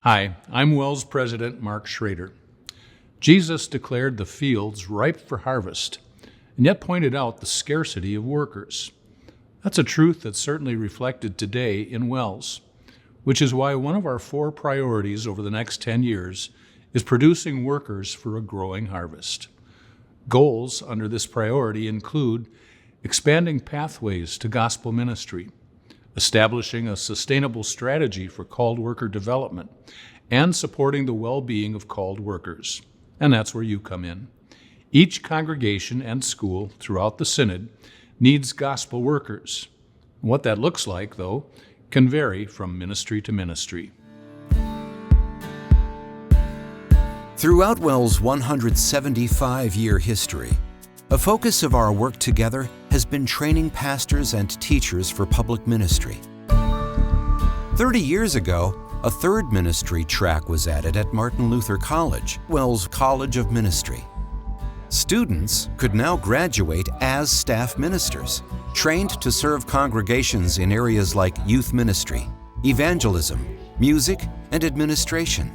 Hi, I'm WELS President Mark Schrader. Jesus declared the fields ripe for harvest, and yet pointed out the scarcity of workers. That's a truth that's certainly reflected today in WELS, which is why one of our 4 priorities over the next 10 years is producing workers for a growing harvest. Goals under this priority include expanding pathways to gospel ministry, establishing a sustainable strategy for called worker development, and supporting the well-being of called workers. And that's where you come in. Each congregation and school throughout the Synod needs gospel workers. What that looks like, though, can vary from ministry to ministry. Throughout WELS' 175-year history, a focus of our work together has been training pastors and teachers for public ministry. 30 years ago, a third ministry track was added at Martin Luther College, WELS College of Ministry. Students could now graduate as staff ministers, trained to serve congregations in areas like youth ministry, evangelism, music, and administration.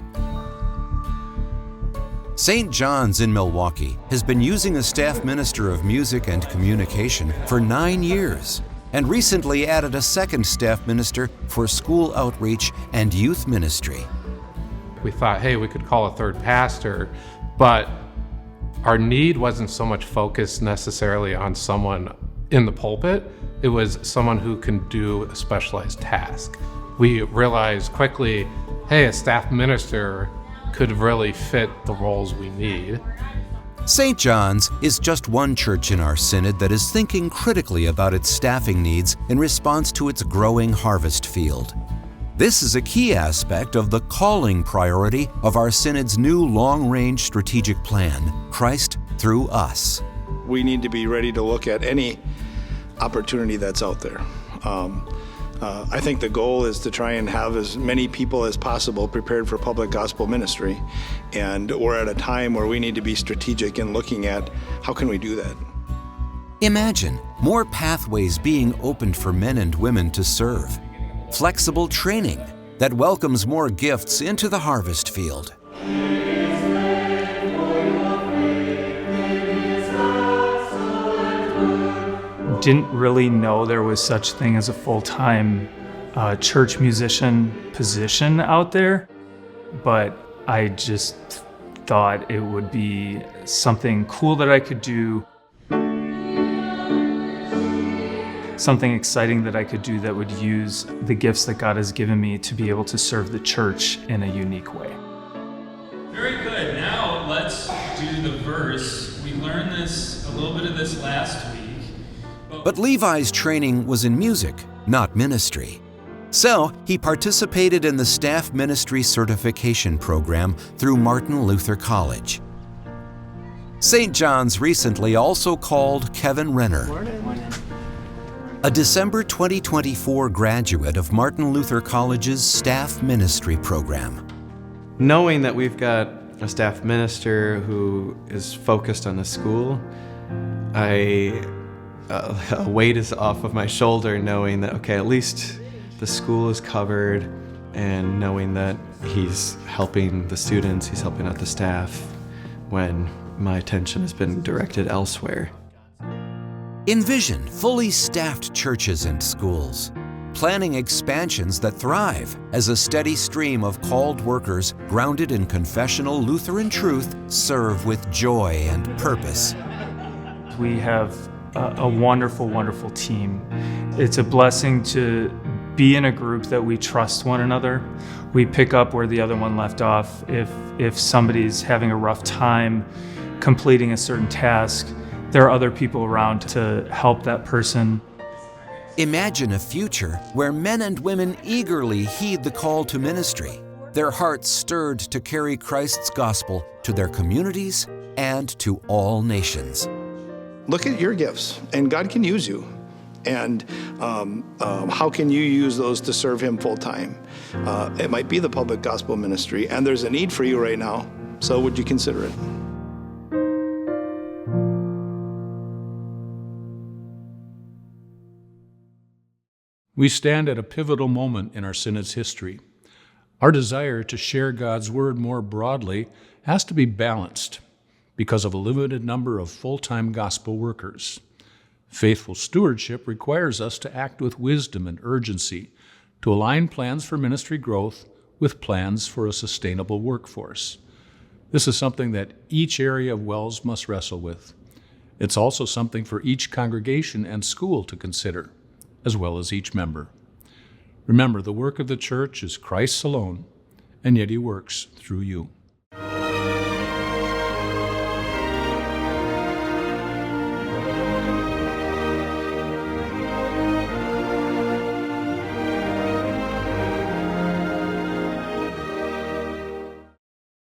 St. John's in Milwaukee has been using a staff minister of music and communication for 9 years, and recently added a second staff minister for school outreach and youth ministry. We thought, hey, we could call a third pastor, but our need wasn't so much focused necessarily on someone in the pulpit. It was someone who can do a specialized task. We realized quickly, hey, a staff minister could really fit the roles we need. St. John's is just one church in our synod that is thinking critically about its staffing needs in response to its growing harvest field. This is a key aspect of the calling priority of our synod's new long-range strategic plan, Christ Through Us. We need to be ready to look at any opportunity that's out there. I think the goal is to try and have as many people as possible prepared for public gospel ministry, and we're at a time where we need to be strategic in looking at how can we do that. Imagine more pathways being opened for men and women to serve, flexible training that welcomes more gifts into the harvest field. Didn't really know there was such thing as a full-time church musician position out there, but I just thought it would be something cool that I could do, something exciting that I could do that would use the gifts that God has given me to be able to serve the church in a unique way. Very good. Now let's do the verse. We learned a little bit of this last week. But Levi's training was in music, not ministry. So he participated in the Staff Ministry Certification Program through Martin Luther College. St. John's recently also called Kevin Renner, a December 2024 graduate of Martin Luther College's Staff Ministry Program. Knowing that we've got a staff minister who is focused on the school, a weight is off of my shoulder knowing that, okay, at least the school is covered, and knowing that he's helping the students, he's helping out the staff when my attention has been directed elsewhere. Envision fully staffed churches and schools, planning expansions that thrive as a steady stream of called workers grounded in confessional Lutheran truth serve with joy and purpose. We have a wonderful, wonderful team. It's a blessing to be in a group that we trust one another. We pick up where the other one left off. If somebody's having a rough time completing a certain task, there are other people around to help that person. Imagine a future where men and women eagerly heed the call to ministry, their hearts stirred to carry Christ's gospel to their communities and to all nations. Look at your gifts, and God can use you. And how can you use those to serve Him full time? It might be the public gospel ministry, and there's a need for you right now, so would you consider it? We stand at a pivotal moment in our synod's history. Our desire to share God's Word more broadly has to be balanced because of a limited number of full-time gospel workers. Faithful stewardship requires us to act with wisdom and urgency to align plans for ministry growth with plans for a sustainable workforce. This is something that each area of WELS must wrestle with. It's also something for each congregation and school to consider, as well as each member. Remember, the work of the church is Christ's alone, and yet He works through you.